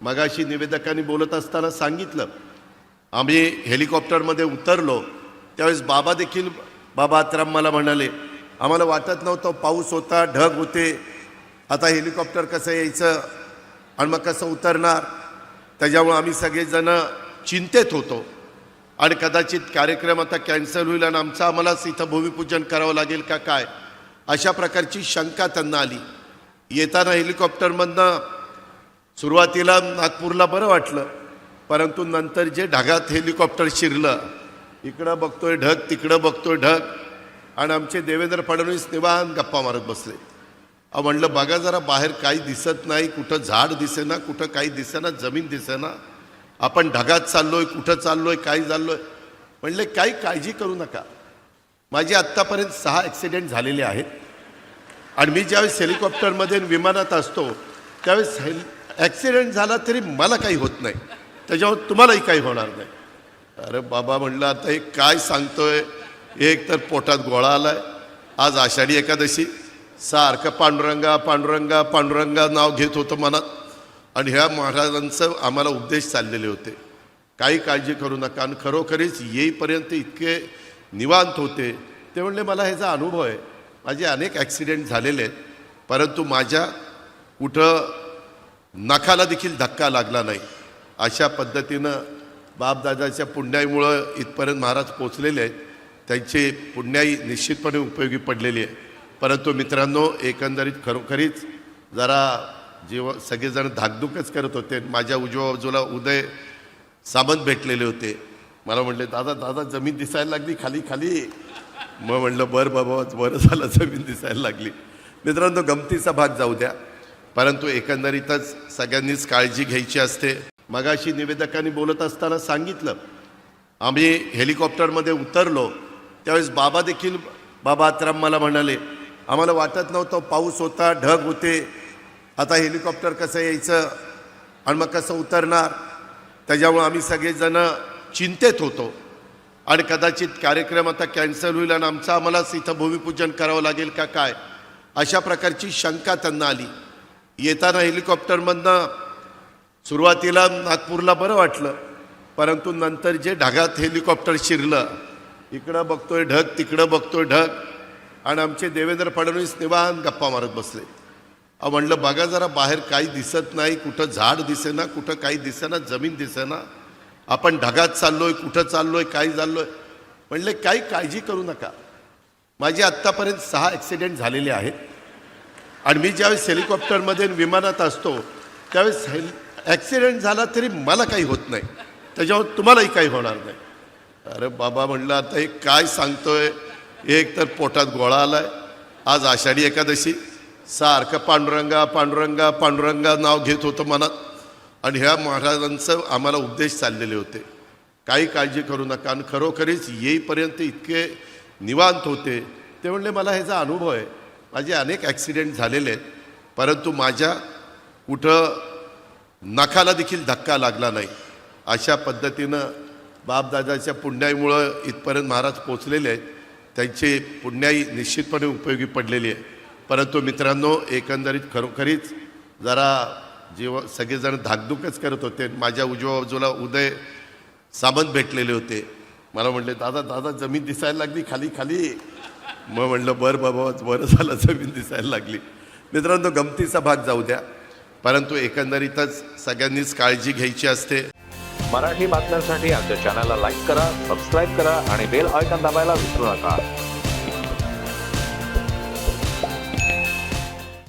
मगाशी निवेदकांनी बोलत असताना सांगितलं, आम्ही हेलिकॉप्टरमध्ये उतरलो त्यावेळेस बाबा देखील बाबा आत्राम मला म्हणाले, आम्हाला वाटत नव्हतं, पाऊस होता, ढग होते, आता हेलिकॉप्टर कसं यायचं आणि मग कसं उतरणार, त्याच्यामुळे आम्ही सगळेजण चिंतेत होतो आणि कदाचित कार्यक्रम आता कॅन्सल होईल आणि आम्हालाच इथं भूमिपूजन करावं लागेल का काय, अशा प्रकारची शंका त्यांना आली. येताना हेलिकॉप्टरमधनं सुरुवातीला नागपूरला बरं वाटलं, परंतु नंतर जे ढगात हेलिकॉप्टर शिरलं, इकडं बघतोय ढग, तिकडं बघतोय ढग, आणि आमचे देवेंद्र फडणवीस निवांत गप्पा मारत बसले. म्हणलं बघा जरा बाहेर काही दिसत नाही, कुठं झाड दिसेना, कुठं काही दिसेना, जमीन दिसेना, आपण ढगात चाललोय, कुठं चाललोय, काय चाललोय. म्हणले काही काळजी करू नका. माझे आत्तापर्यंत 6 ॲक्सिडेंट झालेले आहेत आणि मी ज्यावेळेस हेलिकॉप्टरमध्ये विमानात असतो त्यावेळेस ॲक्सिडेंट झाला तरी मला काही होत नाही, त्याच्यावर तुम्हालाही काही होणार नाही. अरे बाबा म्हणलं आता हे काय सांगतोय, एक तर पोटात गोळा आलाय, आज आषाढी एकादशी, सारखं पांडुरंगा पांडुरंगा पांडुरंगा नाव घेत होतं मनात, आणि ह्या महाराजांचं आम्हाला उपदेश चाललेले होते, काही काळजी करू नका. आणि खरोखरीच येईपर्यंत इतके निवांत होते. ते म्हणले मला ह्याचा अनुभव आहे, माझे अनेक ॲक्सिडेंट झालेले आहेत, परंतु माझ्या कुठं नखाला देखील धक्का लागला नाही. अशा पद्धतीनं बापदादाच्या पुण्याईमुळं इथपर्यंत महाराज पोचलेले आहेत, त्यांची पुण्याई निश्चितपणे उपयोगी पडलेली आहे. परंतु मित्रांनो, एकंदरीत खरोखरीच जरा सगळेजण धाकधूकच करत होते. माझ्या उजव्या बाजूला उदय सामंत भेटलेले होते, मला म्हणले दादा दादा जमीन दिसायला लागली खाली खाली. मग म्हणलं बरं बाबा, बरं झालं जमीन दिसायला लागली. मित्रांनो, गमतीचा भाग जाऊ द्या, परंतु एकंदरीतच सगळ्यांनीच काळजी घ्यायची असते. मगाशी निवेदकांनी बोलत असताना सांगितलं, आम्ही हेलिकॉप्टरमध्ये उतरलो त्यावेळेस बाबा देखील बाबा आत्राम मला म्हणाले, आम्हाला वाटत नव्हतं, पाऊस होता, ढग होते, आता हेलिकॉप्टर कसं यायचं आणि मग कसं उतरणार, त्याच्यामुळे आम्ही सगळेजण चिंतेत होतो आणि कदाचित कार्यक्रम आता कॅन्सल होईल आणि आम्हालाच इथं भूमिपूजन करावं लागेल का काय, अशा प्रकारची शंका त्यांना आली. येताना हेलिकॉप्टरमधनं सुरुवातीला नागपूरला बरं वाटलं, परंतु नंतर जे ढगात हेलिकॉप्टर शिरलं, इकडं बघतोय ढग, तिकडं बघतोय ढग, आणि आमचे देवेंद्र फडणवीस निवांत गप्पा मारत बसले. म्हणलं बघा जरा बाहेर काही दिसत नाही, कुठं झाड दिसेना, कुठं काही दिसेना, जमीन दिसेना, आपण ढगात चाललोय, कुठं चाललोय, काय चाललोय. म्हणले काही काळजी करू नका. माझे आत्तापर्यंत 6 ॲक्सिडेंट झालेले आहेत आणि मी ज्यावेळेस हेलिकॉप्टरमध्ये विमानात असतो त्यावेळेस ॲक्सिडेंट झाला तरी मला काही होत नाही, त्याच्यावर तुम्हालाही काही होणार नाही. अरे बाबा म्हणलं आता हे काय सांगतोय, एक तर पोटात गोळा आलाय, आज आषाढी एकादशी, सारखं पांडुरंगा पांडुरंगा पांडुरंगा नाव घेत होतं मनात, आणि ह्या महाराजांचं आम्हाला उपदेश चाललेले होते, काही काळजी करू नका. आणि खरोखरीच येईपर्यंत इतके निवांत होते. ते म्हणले मला ह्याचा अनुभव आहे, माझे अनेक ॲक्सिडेंट झालेले आहेत, परंतु माझ्या कुठं नखाला देखील धक्का लागला नाही. अशा पद्धतीनं बापदादाच्या पुण्याईमुळं इथपर्यंत महाराज पोचलेले आहेत, त्यांची पुण्याई निश्चितपणे उपयोगी पडलेली आहे. परंतु मित्रांनो, एकंदरीत खरोखरीच जरा सगळेजण धाकधूकच करत होते. माझ्या उजव्या बाजूला उदय सामंत भेटलेले होते, मला म्हणले दादा दादा जमीन दिसायला लागली खाली खाली. मग म्हणलं बरं बाबा, बरं झालं जमीन दिसायला लागली. मित्रांनो, गमतीचा भाग जाऊ द्या, परंतु एकंदरीतच सगळ्यांनीच काळजी घ्यायची असते. मराठी बातम्यांसाठी आमच्या चॅनलला लाईक करा, सबस्क्राईब करा आणि बेल आयकॉन दाबायला विसरू नका.